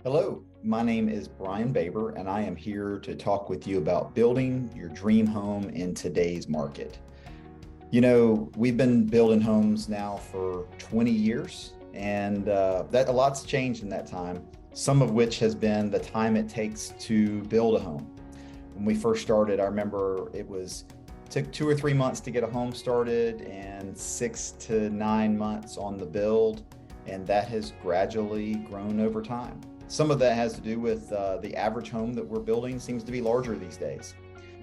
Hello, my name is Brian Baber, and I am here to talk with you about building your dream home in today's market. We've been building homes now for 20 years, and that a lot's changed in that time, some of which has been the time it takes to build a home. When we first started, I remember took 2 or 3 months to get a home started and 6 to 9 months on the build, and that has gradually grown over time. Some of that has to do with the average home that we're building seems to be larger these days,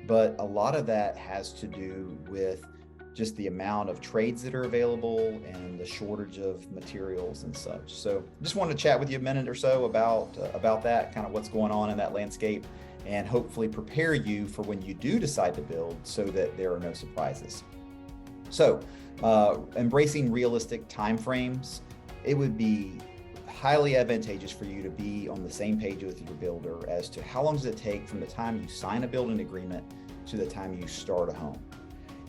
but a lot of that has to do with just the amount of trades that are available and the shortage of materials and such. So just wanted to chat with you a minute or so about that, kind of what's going on in that landscape, and hopefully prepare you for when you do decide to build so that there are no surprises. So embracing realistic timeframes, it would be highly advantageous for you to be on the same page with your builder as to how long does it take from the time you sign a building agreement to the time you start a home.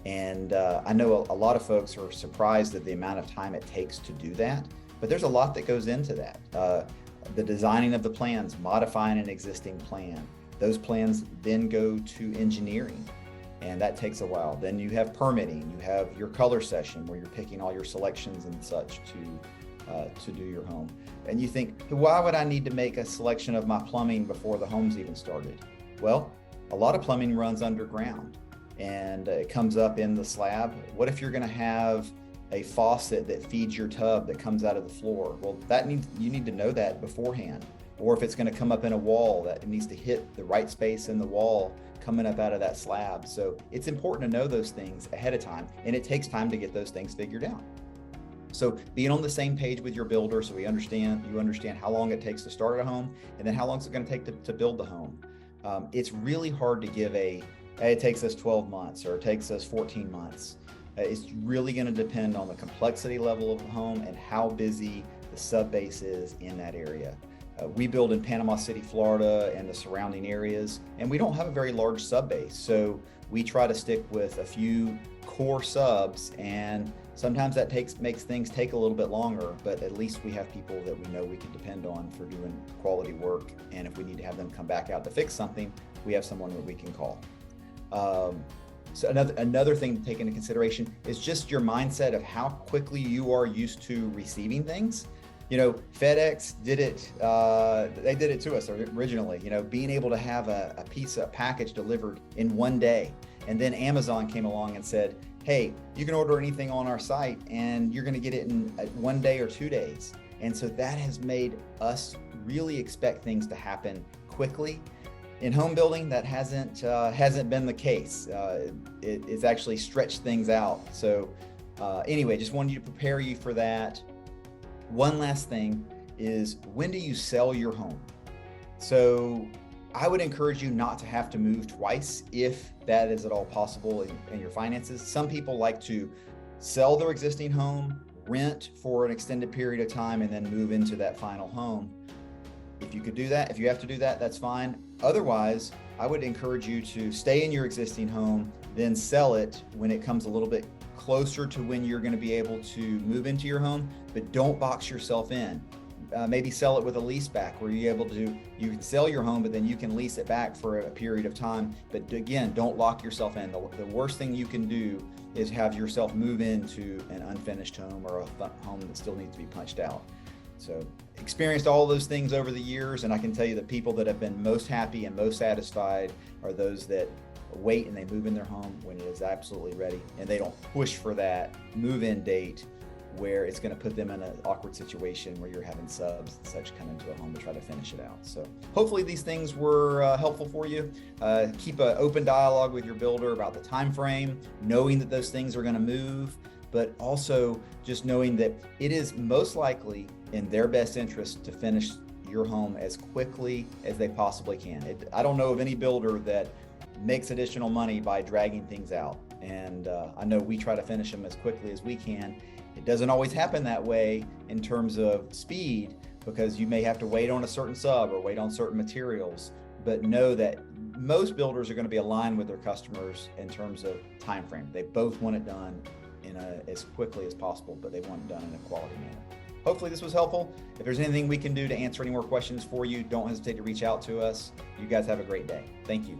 And I know a lot of folks are surprised at the amount of time it takes to do that, but there's a lot that goes into that. The designing of the plans, modifying an existing plan. Those plans then go to engineering, and that takes a while. Then you have permitting, you have your color session where you're picking all your selections and such to do your home. And you think, why would I need to make a selection of my plumbing before the home's even started? Well, a lot of plumbing runs underground and it comes up in the slab. What if you're going to have a faucet that feeds your tub that comes out of the floor? Well, you need to know that beforehand. Or if it's going to come up in a wall, that it needs to hit the right space in the wall coming up out of that slab. So it's important to know those things ahead of time, and it takes time to get those things figured out. So being on the same page with your builder, so you understand how long it takes to start a home, and then how long is it going to take to build the home. It's really hard to give hey, it takes us 12 months or it takes us 14 months. It's really going to depend on the complexity level of the home and how busy the sub base is in that area. We build in Panama City, Florida, and the surrounding areas, and we don't have a very large sub base. So we try to stick with a few core subs, and sometimes that makes things take a little bit longer, but at least we have people that we know we can depend on for doing quality work. And if we need to have them come back out to fix something, we have someone that we can call. So another thing to take into consideration is just your mindset of how quickly you are used to receiving things. FedEx did it. They did it to us originally. Being able to have a package delivered in one day, and then Amazon came along and said, "Hey, you can order anything on our site, and you're going to get it in 1 day or 2 days." And so that has made us really expect things to happen quickly. In home building, that hasn't been the case. It's actually stretched things out. So anyway, just wanted you to prepare you for that. One last thing is, when do you sell your home? So I would encourage you not to have to move twice if that is at all possible in your finances. Some people like to sell their existing home, rent for an extended period of time, and then move into that final home. If you could do that, if you have to do that, that's fine. Otherwise, I would encourage you to stay in your existing home, then sell it when it comes a little bit closer to when you're going to be able to move into your home, but don't box yourself in. Maybe sell it with a lease back where you can sell your home, but then you can lease it back for a period of time. But again, don't lock yourself in. The worst thing you can do is have yourself move into an unfinished home or a home that still needs to be punched out. So experienced all those things over the years, and I can tell you the people that have been most happy and most satisfied are those that wait and they move in their home when it is absolutely ready, and they don't push for that move-in date where it's going to put them in an awkward situation where you're having subs and such come into a home to try to finish it out. So hopefully these things were helpful for you. Keep an open dialogue with your builder about the time frame, knowing that those things are going to move, but also just knowing that it is most likely in their best interest to finish your home as quickly as they possibly can. I don't know of any builder that makes additional money by dragging things out. And I know we try to finish them as quickly as we can. It doesn't always happen that way in terms of speed, because you may have to wait on a certain sub or wait on certain materials, but know that most builders are going to be aligned with their customers in terms of time frame. They both want it done as quickly as possible, but they want it done in a quality manner. hopefully this was helpful. If there's anything we can do to answer any more questions for you, don't hesitate to reach out to us. You guys have a great day. Thank you.